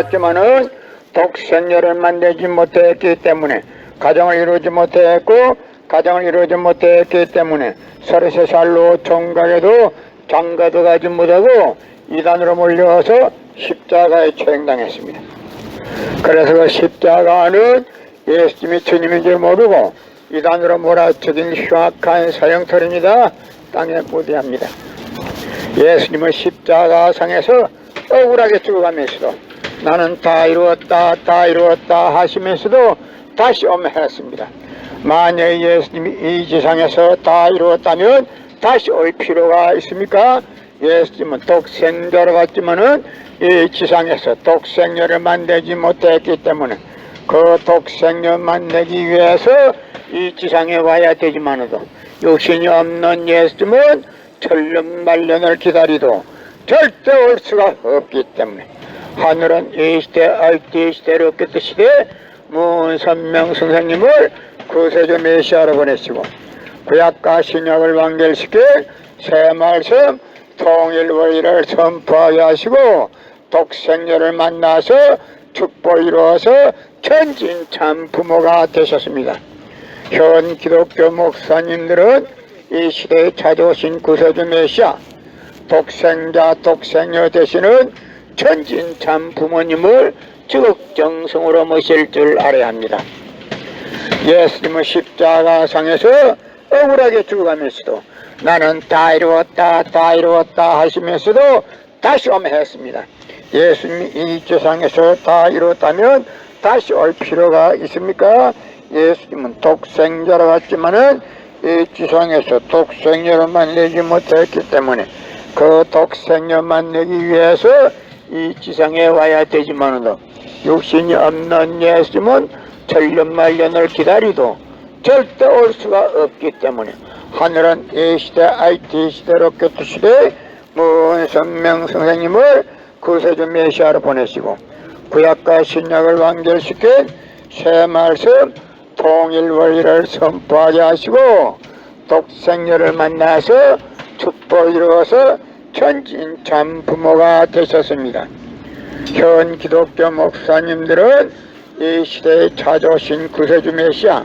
왔지만은 독생녀를 만들지 못했기 때문에 가정을 이루지 못했고 가정을 이루지 못했기 때문에 33살로 총각에도 장가도 가지 못하고 이단으로 몰려서 십자가에 처형당했습니다. 그래서 그 십자가는 예수님이 주님인 줄 모르고 이단으로 몰아쳐진 흉악한 사형터입니다. 땅에 무대합니다. 예수님은 십자가상에서 억울하게 죽어가면서도 나는 다 이루었다 다 이루었다 하시면서도 다시 오매했습니다. 만약 예수님이 이 지상에서 다 이루었다면 다시 올 필요가 있습니까? 예수님은 독생자로 갔지만은 이 지상에서 독생녀를 만들지 못했기 때문에 그 독생녀 만들기 위해서 이 지상에 와야 되지만도 육신이 없는 예수님은 천년만년을 기다리도 절대 올 수가 없기 때문에 하늘은 이 시대 알티 시대로 었겠듯 시대 문선명 선생님을 구세주 메시아로 보내시고 구약과 신약을 완결시켜 새 말씀 통일원리를 선포하게 하시고 독생녀를 만나서 축복 이루어서 천진참 부모가 되셨습니다. 현 기독교 목사님들은 이 시대에 찾아오신 구세주 메시아 독생자 독생녀 되시는 천진참 부모님을 지극정성으로 모실 줄 알아야 합니다. 예수님은 십자가상에서 억울하게 죽어가면서도 나는 다 이루었다 다 이루었다 하시면서도 다시 오매했습니다. 예수님이 이 지상에서 다 이루었다면 다시 올 필요가 있습니까? 예수님은 독생자로 왔지만은 이 지상에서 독생녀를 만나지 못했기 때문에 그 독생녀 만나기 위해서 이 지상에 와야 되지만은 육신이 없는 예수님은 천년만년을 기다리도 절대 올 수가 없기 때문에 하늘은 이 시대 IT 시대로 교토 시대 문선명 선생님을 구세주 메시아로 보내시고 구약과 신약을 완결시킨 새 말씀 통일원리를 선포하게 하시고 독생녀를 만나서 축복 이루어서 천진참 부모가 되셨습니다. 현 기독교 목사님들은 이 시대에 찾아오신 구세주 메시아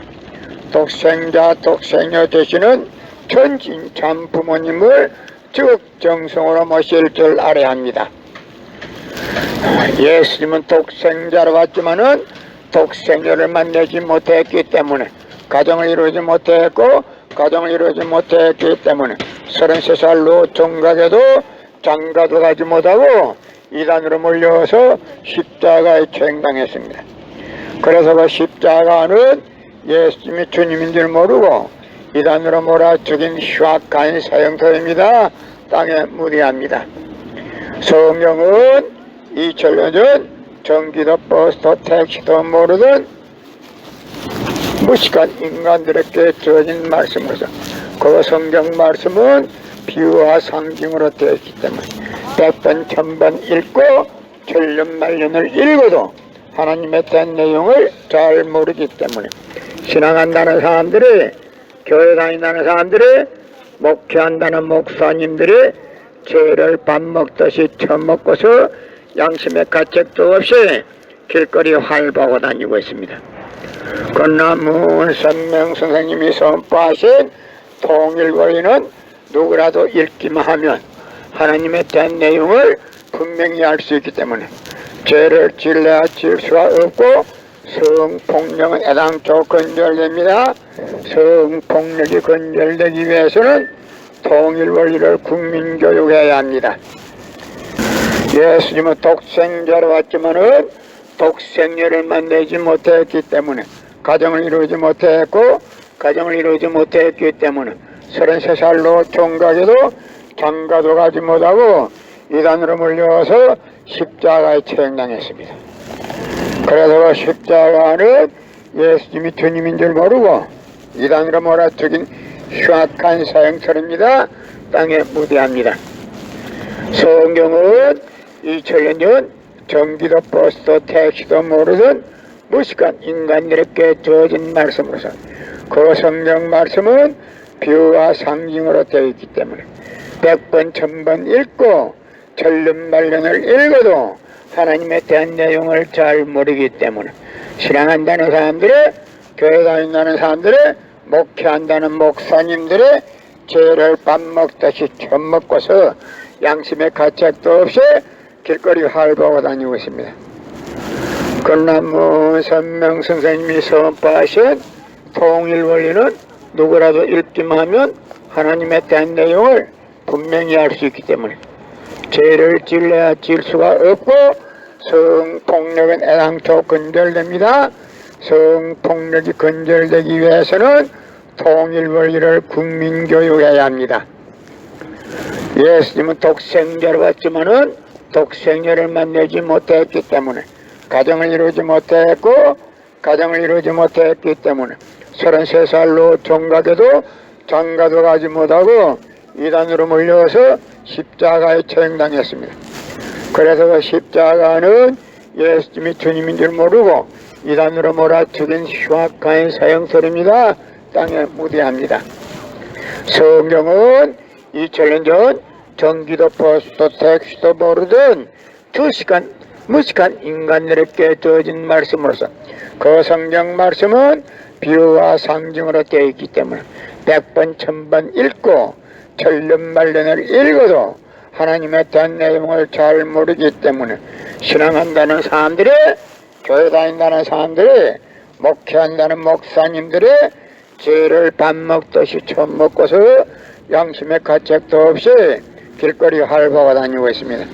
독생자 독생녀 되시는 천진참 부모님을 지극정성으로 모실 줄 알아야 합니다. 예수님은 독생자로 왔지만은 독생녀를 만나지 못했기 때문에 가정을 이루지 못했고 가정을 이루지 못했기 때문에 33살로 종각에도 장가도 가지 못하고 이단으로 몰려서 십자가에 처형당했습니다. 그래서 그 십자가는 예수님이 주님인 줄 모르고 이단으로 몰아 죽인 흉악한 사형터입니다. 땅에 무대합니다. 성경은 2000년 전 전기도 버스도 택시도 모르던 무식한 인간들에게 주어진 말씀으로서 그 성경 말씀은 비유와 상징으로 되어 있기 때문에 100번 1000번 읽고 천년만년을 읽어도 하나님에 대한 내용을 잘 모르기 때문에 신앙한다는 사람들이 교회 다닌다는 사람들이 목회한다는 목사님들이 죄를 밥 먹듯이 처먹고서 양심의 가책도 없이 길거리 활보하고 다니고 있습니다. 그러나 문선명 선생님이 선포하신 통일원리는 누구라도 읽기만 하면 하나님에 대한 내용을 분명히 알 수 있기 때문에 죄를 질러야 질 수가 없고 성폭력은 애당초 건절됩니다. 성폭력이 건절되기 위해서는 통일원리를 국민교육해야 합니다. 예수님은 독생자로 왔지만은 독생녀를 만나지 못했기 때문에 가정을 이루지 못했고 가정을 이루지 못했기 때문에 33살로 종각에도 장가도 가지 못하고 이단으로 몰려서 십자가에 처형당했습니다. 그래서 그 십자가는 예수님이 주님인 줄 모르고 이단으로 몰아 죽인 흉악한 사형처입니다. 땅에 무대합니다. 성경은 2000년 전 전기도 버스도 택시도 모르던 무식한 인간들에게 주어진 말씀으로서 그 성경 말씀은 비유와 상징으로 되어 있기 때문에 100번 1000번 읽고 천년만년을 읽어도 하나님에 대한 내용을 잘 모르기 때문에 신앙한다는 사람들의, 교회 다닌다는 사람들의, 목회한다는 목사님들의 죄를 밥 먹듯이 처먹고서 양심의 가책도 없이 길거리 활보하고 다니고 있습니다. 건나무 선명 선생님이 선포하신 통일 원리는 누구라도 읽기만 하면 하나님에 대한 내용을 분명히 알 수 있기 때문에 죄를 질러야 질 수가 없고, 성폭력은 애당초 근절됩니다. 성폭력이 근절되기 위해서는 통일 원리를 국민교육해야 합니다. 예수님은 독생자로 왔지만은 독생자를 만나지 못했기 때문에, 가정을 이루지 못했고 가정을 이루지 못했기 때문에 33살로 종각에도 장가도 가지 못하고 이단으로 몰려서 십자가에 처형당했습니다. 그래서 그 십자가는 예수님이 주님인 줄 모르고 이단으로 몰아 죽인 흉악한 사형설입니다. 땅에 무대합니다. 성경은 2000년 전 전기도 버스도 택시도 모르던 무식한 인간들에게 주어진 말씀으로서, 그 성경 말씀은 비유와 상징으로 되어 있기 때문에 100번 1000번 읽고 천년만년을 읽어도 하나님에 대한 내용을 잘 모르기 때문에 신앙한다는 사람들이, 교회 다닌다는 사람들이, 목회한다는 목사님들이 죄를 밥 먹듯이 처먹고서 양심의 가책도 없이 길거리 활보하고 다니고 있습니다.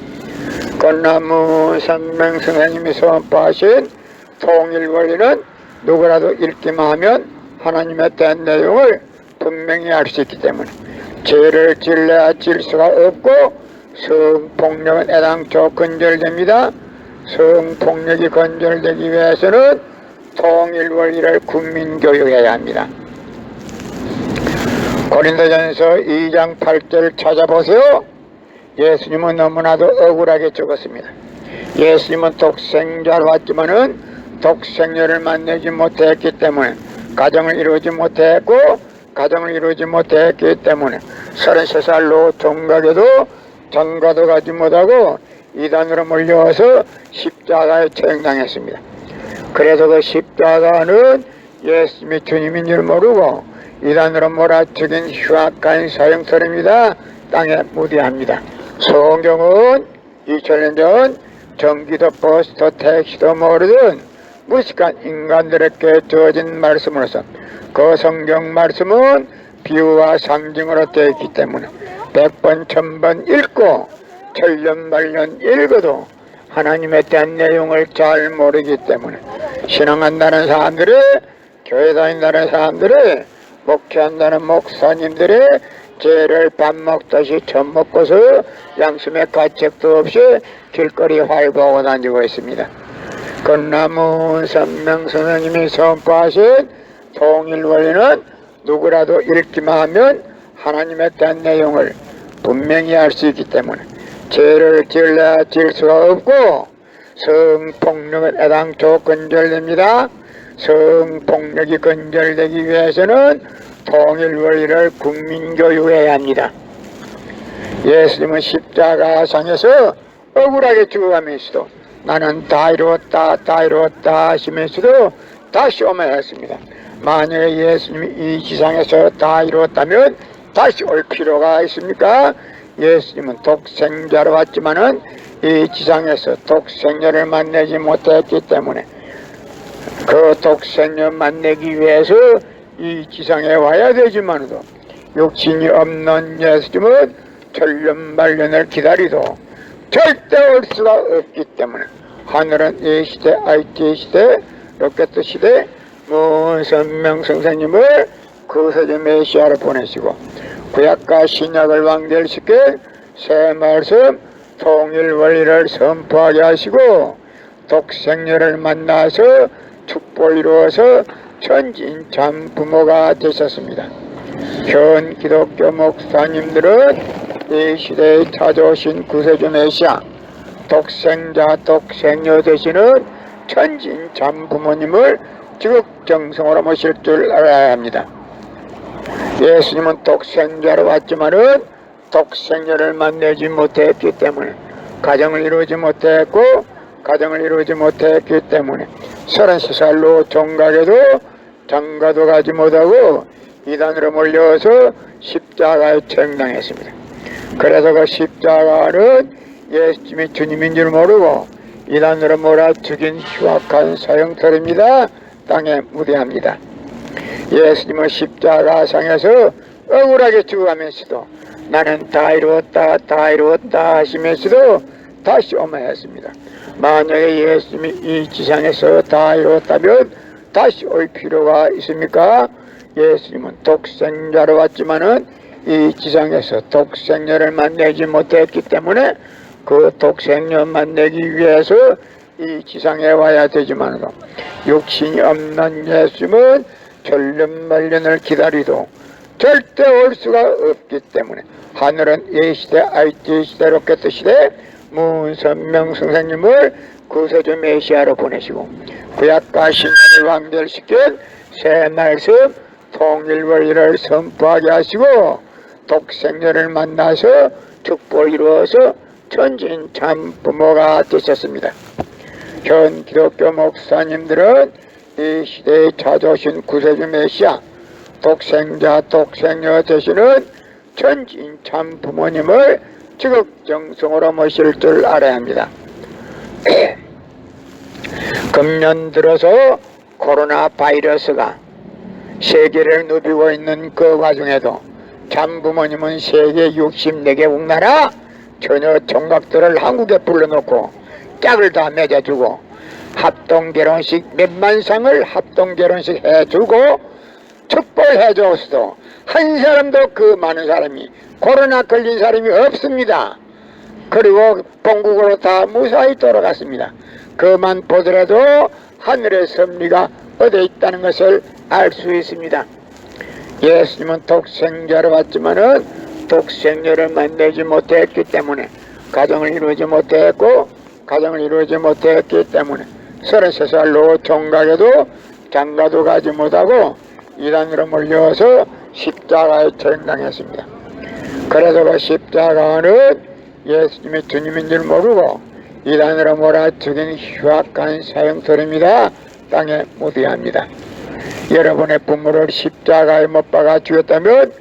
건나무 선명 선생님이 선포하신 통일 원리는 누구라도 읽기만 하면 하나님에 대한 내용을 분명히 알 수 있기 때문에 죄를 질러야 질 수가 없고, 성폭력은 애당초 근절됩니다. 성폭력이 근절되기 위해서는 통일 원리를 국민교육해야 합니다. 고린도전서 2장 8절을 찾아보세요. 예수님은 너무나도 억울하게 죽었습니다. 예수님은 독생자로 왔지만은 독생녀를 만나지 못했기 때문에, 가정을 이루지 못했고 가정을 이루지 못했기 때문에 33살로 종각에도 장가도 가지 못하고 이단으로 몰려와서 십자가에 처형당했습니다. 그래서 그 십자가는 예수님이 주님인 줄 모르고 이단으로 몰아죽인 흉악한 사형설입니다. 땅에 무대합니다. 성경은 2000년 전 전기도 버스도 택시도 모르던 무식한 인간들에게 주어진 말씀으로서, 그 성경 말씀은 비유와 상징으로 되어 있기 때문에 100번 1000번 읽고 천년만년 읽어도 하나님에 대한 내용을 잘 모르기 때문에 신앙한다는 사람들이, 교회 다닌다는 사람들이, 목회한다는 목사님들이 죄를 밥 먹듯이 처먹고서 양심의 가책도 없이 길거리 활보하고 다니고 있습니다. 건나무 선명 선생님이 선포하신 통일 원리는 누구라도 읽기만 하면 하나님에 대한 내용을 분명히 알 수 있기 때문에 죄를 질러야 질 수가 없고, 성폭력은 애당초 근절됩니다. 성폭력이 근절되기 위해서는 통일 원리를 국민교육해야 합니다. 예수님은 십자가상에서 억울하게 죽어가면서도 나는 다 이루었다 하시면서도 다시 오매했습니다. 만약에 예수님이 이 지상에서 다 이루었다면 다시 올 필요가 있습니까? 예수님은 독생자로 왔지만은 이 지상에서 독생자를 만나지 못했기 때문에 그 독생자 만나기 위해서 이 지상에 와야 되지만도 육신이 없는 예수님은 천년만년을 기다리도 절대 올 수가 없기 때문에 하늘은 이 시대, IT 시대, 로켓 시대, 선명 선생님을 그세제 메시아를 보내시고 구약과 신약을 완결시켜 새 말씀 통일 원리를 선포하게 하시고 독생녀를 만나서 축복을 이루어서 천진참 부모가 되셨습니다. 현 기독교 목사님들은 이 시대에 찾아오신 구세주 메시아 독생자 독생녀 되시는 천진참 부모님을 지극정성으로 모실 줄 알아야 합니다. 예수님은 독생자로 왔지만은 독생녀를 만나지 못했기 때문에 가정을 이루지 못했고 가정을 이루지 못했기 때문에 33살로 종각에도 장가도 가지 못하고 이단으로 몰려서 십자가에 청당했습니다. 그래서 그 십자가는 예수님이 주님인 줄 모르고 이단으로 몰아 죽인 흉악한 사형터입니다. 땅에 무대합니다. 예수님은 십자가상에서 억울하게 죽어가면서도 나는 다 이루었다 다 이루었다 하시면서도 다시 오매했습니다. 만약에 예수님이 이 지상에서 다 이루었다면 다시 올 필요가 있습니까? 예수님은 독생자로 왔지만은 이 지상에서 독생녀를 만나지 못했기 때문에 그 독생녀 만나기 위해서 이 지상에 와야 되지만도 육신이 없는 예수님은 천년만년을 기다리도 절대 올 수가 없기 때문에 하늘은 예시대 IT 시대 로켓 시대 문선명 선생님을 구세주 메시아로 보내시고 구약과 신약을 완결시킨 새 말씀 통일원리를 선포하게 하시고 독생녀를 만나서 축복을 이루어서 천진 참 부모가 되셨습니다. 현 기독교 목사님들은 이 시대에 찾아오신 구세주 메시아 독생자 독생녀 되시는 천진 참 부모님을 지극정성으로 모실 줄 알아야 합니다. 금년 들어서 코로나 바이러스가 세계를 누비고 있는 그 와중에도 참 부모님은 세계 64개국 나라 전혀 종각들을 한국에 불러놓고 짝을 다 맺어주고 합동결혼식 몇만 상을 합동결혼식 해주고 축복해줬어도 한 사람도 그 많은 사람이 코로나 걸린 사람이 없습니다. 그리고 본국으로 다 무사히 돌아갔습니다. 그만 보더라도 하늘의 섭리가 어디에 있다는 것을 알 수 있습니다. 예수님은 독생자로 왔지만은 독생녀를 만나지 못했기 때문에 가정을 이루지 못했고 가정을 이루지 못했기 때문에 33살로 종각에도 장가도 가지 못하고 이단으로 몰려서 십자가에 청당했습니다. 그래서 그 십자가는 예수님이 주님인 줄 모르고 이단으로 몰아 죽인 흉악한 사형터입니다. 땅에 묻어야 여러분의 부모를 십자가에 못 박아 죽였다면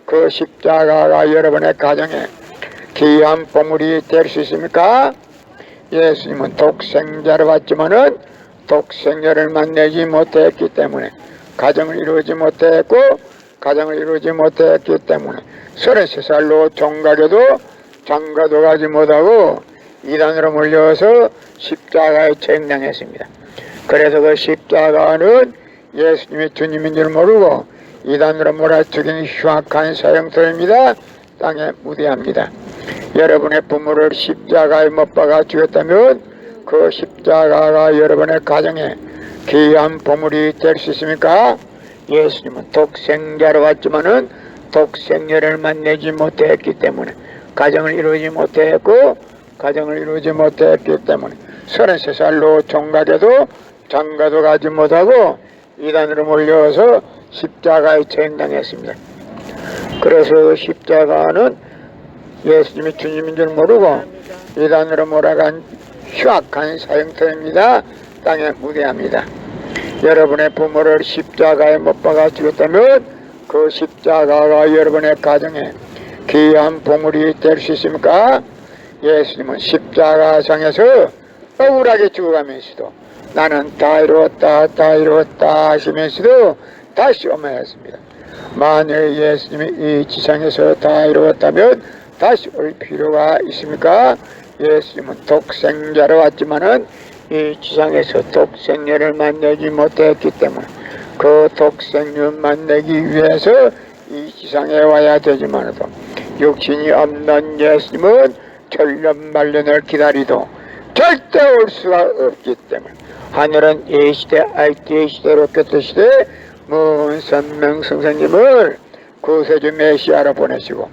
그 십자가가 여러분의 가정에 귀한 보물이 될 수 있습니까? 예수님은 독생자로 왔지만은 독생녀를 만나지 못했기 때문에 가정을 이루지 못했고 가정을 이루지 못했기 때문에 33살로 종각에도 장가도 가지 못하고 이단으로 몰려서 십자가에 청당했습니다. 그래서 그 십자가는 예수님이 주님인 줄 모르고 이단으로 몰아 죽인 흉악한 사형터입니다. 땅에 무대합니다. 여러분의 부모를 십자가에 못 박아 죽였다면 그 십자가가 여러분의 가정에 귀한 보물이 될 수 있습니까? 예수님은 독생자로 왔지만은 독생녀를 만나지 못했기 때문에 가정을 이루지 못했고 가정을 이루지 못했기 때문에 33살로 종각에도 장가도 가지 못하고 이단으로 몰려서 십자가에 청당했습니다. 그래서 십자가는 예수님이 주님인 줄 모르고 이단으로 몰아간 흉악한 사형터입니다. 땅에 무대합니다. 여러분의 부모를 십자가에 못 박아 죽였다면 그 십자가가 여러분의 가정에 귀한 보물이 될 수 있습니까? 예수님은 십자가상에서 억울하게 죽어가면서도 나는 다 이루었다 다 이루었다 하시면서도 다시 오매했습니다. 만일 예수님이 이 지상에서 다 이루었다면 다시 올 필요가 있습니까? 예수님은 독생자로 왔지만은 이 지상에서 독생녀를 만나지 못했기 때문에 그 독생녀 만나기 위해서 이 지상에 와야 되지만도 육신이 없는 예수님은 천년만년을 기다리도 절대 올 수가 없기 때문에 하늘은 예시대 IT 시대 로켓 시대 문선명 선생님을 구세주 메시아로 보내시고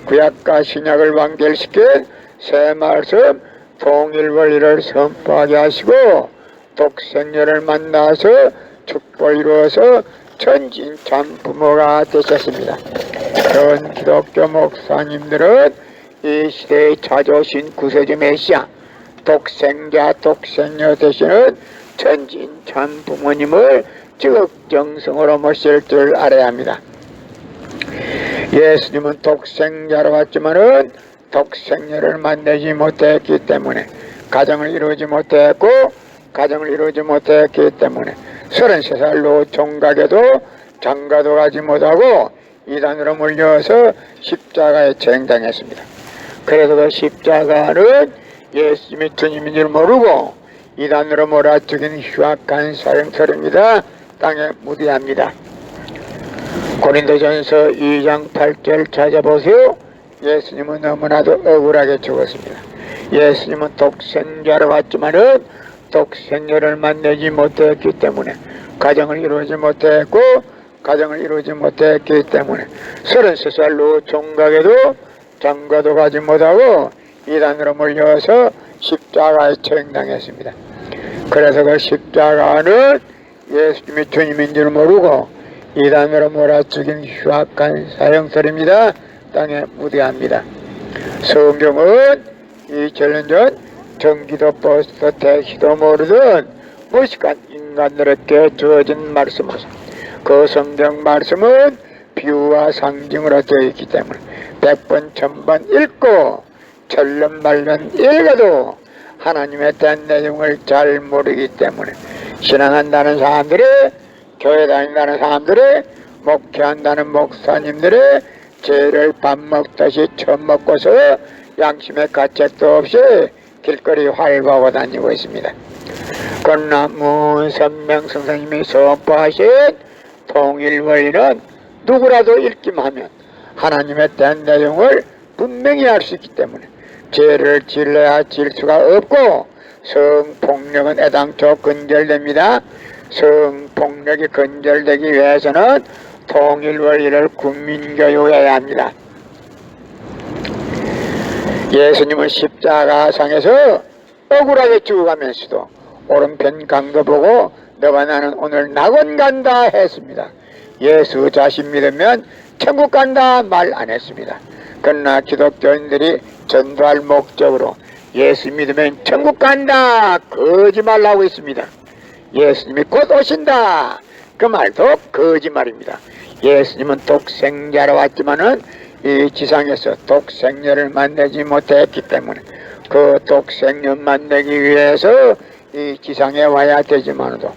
구약과 신약을 완결시킨 새 말씀 통일원리를 선포하게 하시고 독생녀를 만나서 축복을 이루어서 천진참 부모가 되셨습니다. 그런 기독교 목사님들은 이 시대에 찾아오신 구세주 메시아 독생자 독생녀 되시는 천진 참 부모님을 지극정성으로 모실 줄 알아야 합니다. 예수님은 독생자로 왔지만은 독생녀를 만나지 못했기 때문에 가정을 이루지 못했고 가정을 이루지 못했기 때문에 33살로 종각에도 장가도 가지 못하고 이단으로 물려서 십자가에 체행당했습니다. 그래서 그 십자가는 예수님이 주님인 줄 모르고 이단으로 몰아죽인 흉악한 사형설입니다. 땅에 무디합니다. 고린도전서 2장 8절 찾아보세요. 예수님은 너무나도 억울하게 죽었습니다. 예수님은 독생자로 왔지만은 독생녀를 만나지 못했기 때문에 가정을 이루지 못했고 가정을 이루지 못했기 때문에 33살로 종각에도 장가도 가지 못하고 이단으로 몰려서 십자가에 체행당했습니다. 그래서 그 십자가는 예수님이 주님인 줄 모르고 이단으로 몰아죽인 흉악한 사형설입니다. 땅에 무대합니다. 성경은 2000년 전 전기도 버스도 택시도 모르던 무식한 인간들에게 주어진 말씀으로서 그 성경 말씀은 비유와 상징으로 되어 있기 때문에 100번 1000번 읽고 천년만년 읽어도 하나님에 대한 내용을 잘 모르기 때문에 신앙한다는 사람들이 교회 다닌다는 사람들이 목회한다는 목사님들이 죄를 밥 먹듯이 처먹고서 양심의 가책도 없이 길거리 활보하고 다니고 있습니다. 그러나 문선명 선생님이 선포하신 통일원리는 누구라도 읽기만 하면 하나님에 대한 내용을 분명히 알 수 있기 때문에 죄를 질러야 질 수가 없고 성폭력은 애당초 근절됩니다. 성폭력이 근절되기 위해서는 통일원리를 국민교육해야 합니다. 예수님은 십자가상에서 억울하게 죽어가면서도 오른편 간 거 보고 너와 나는 오늘 낙원 간다 했습니다. 예수 자신 믿으면 천국 간다 말 안 했습니다. 그러나 기독교인들이 전도할 목적으로 예수 믿으면 천국 간다 거짓말 하고 있습니다. 예수님이 곧 오신다 그 말도 거짓말입니다. 예수님은 독생자로 왔지만은 이 지상에서 독생녀를 만나지 못했기 때문에 그 독생녀 만나기 위해서 이 지상에 와야 되지만도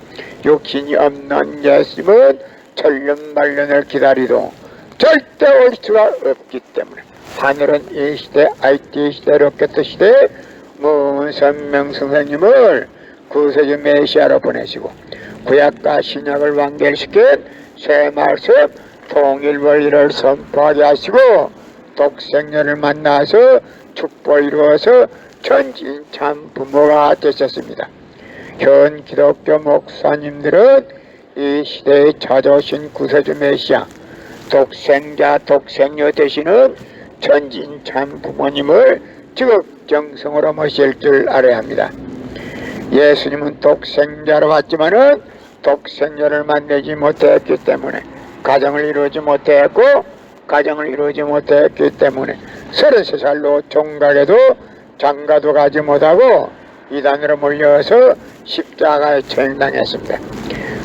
육신이 없는 예수님은 천년만년을 기다리도 절대 올 수가 없기 때문에 하늘은 이 시대 IT 시대 로켓 시대 문선명 선생님을 구세주 메시아로 보내시고 구약과 신약을 완결시킨 새 말씀 통일원리를 선포하게 하시고 독생녀를 만나서 축복을 이루어서 천진참 부모가 되셨습니다. 현 기독교 목사님들은 이 시대에 찾아오신 구세주 메시아 독생자 독생녀 되시는 천진참 부모님을 지극정성으로 모실 줄 알아야 합니다. 예수님은 독생자로 왔지만은 독생녀를 만나지 못했기 때문에 가정을 이루지 못했고 가정을 이루지 못했기 때문에 33살로 종각에도 장가도 가지 못하고 이단으로 몰려서 십자가에 체행당했습니다.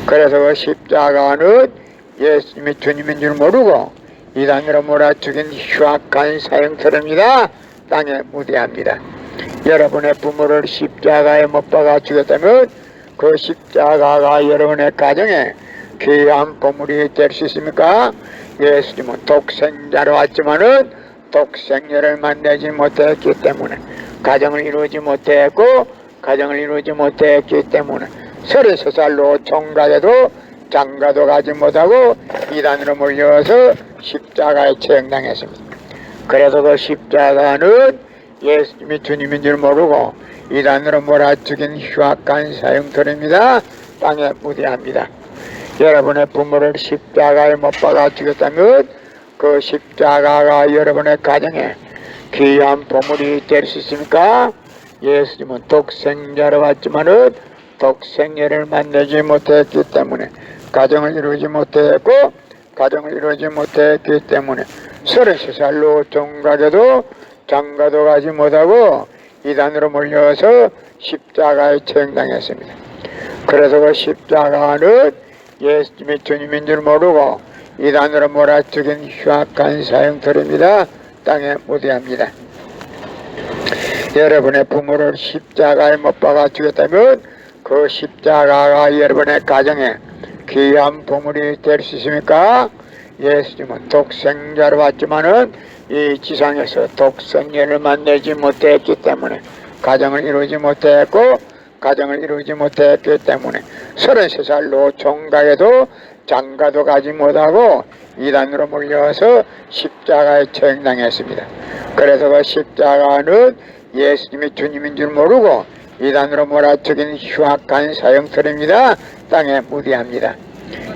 그래서 그 십자가는 예수님이 주님인 줄 모르고 이단으로 몰아죽인 흉악한 사형설입니다. 땅에 무대합니다. 여러분의 부모를 십자가에 못 박아 죽였다면 그 십자가가 여러분의 가정에 귀한 보물이 될 수 있습니까? 예수님은 독생자로 왔지만은 독생녀를 만나지 못했기 때문에 가정을 이루지 못했고 가정을 이루지 못했기 때문에 33살로 종각에도 장가도 가지 못하고 이단으로 몰려서 십자가에 체행당했습니다. 그래서 그 십자가는 예수님이 주님인 줄 모르고 이단으로 몰아죽인 흉악한 사형설입니다. 땅에 무대합니다. 여러분의 부모를 십자가에 못 박아 죽였다면 그 십자가가 여러분의 가정에 귀한 보물이 될 수 있습니까? 예수님은 독생자로 왔지만은 독생녀를 만나지 못했기 때문에 가정을 이루지 못했고 가정을 이루지 못했기 때문에 33살로 종각에도 장가도 가지 못하고 이단으로 몰려서 십자가에 처형당했습니다. 그래서 그 십자가는 예수님이 주님인 줄 모르고 이단으로 몰아죽인 흉악한 사형터입니다. 땅에 무대합니다. 여러분의 부모를 십자가에 못 박아 죽였다면 그 십자가가 여러분의 가정에 귀한 보물이 될 수 있습니까? 예수님은 독생자로 왔지만은 이 지상에서 독생자를 만들지 못했기 때문에 가정을 이루지 못했고 가정을 이루지 못했기 때문에 33살로 종각에도 장가도 가지 못하고 이단으로 몰려서 십자가에 처형당했습니다. 그래서 그 십자가는 예수님이 주님인 줄 모르고 이단으로 몰아쳐긴 흉악한 사형터입니다. 땅에 무대합니다.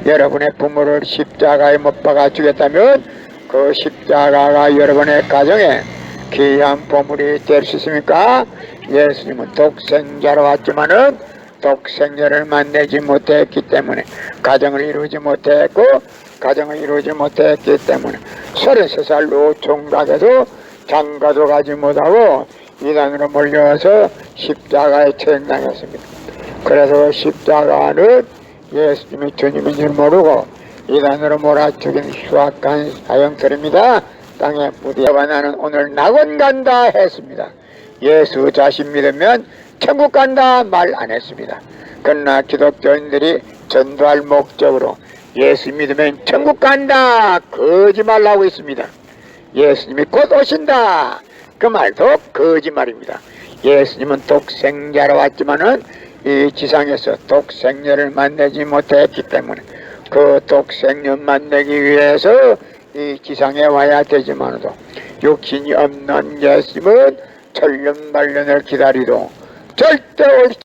여러분의 부모를 십자가에 못 박아 죽였다면 그 십자가가 여러분의 가정에 귀한 보물이 될 수 있습니까? 예수님은 독생자로 왔지만은 독생자를 만나지 못했기 때문에 가정을 이루지 못했고 가정을 이루지 못했기 때문에 33살로 종각에도 장가도 가지 못하고 이단으로 몰려와서 십자가에 처형당했습니다. 그래서 십자가는 예수님이 주님인 줄 모르고 이단으로 몰아죽인 흉악한 사형터입니다. 땅에 무대와 나는 오늘 낙원 간다 했습니다. 예수 자신 믿으면 천국 간다 말 안 했습니다. 그러나 기독교인들이 전도할 목적으로 예수 믿으면 천국 간다 거짓말하고 있습니다. 예수님이 곧 오신다 그 말도 거짓말입니다. 예수님은 독생자로 왔지만은 이 지상에서 독생자를 만나지 못했기 때문에 그 독생자 만나기 위해서 이 지상에 와야 되지만도 육신이 없는 예수님은 천년만년을 기다리도 절대 올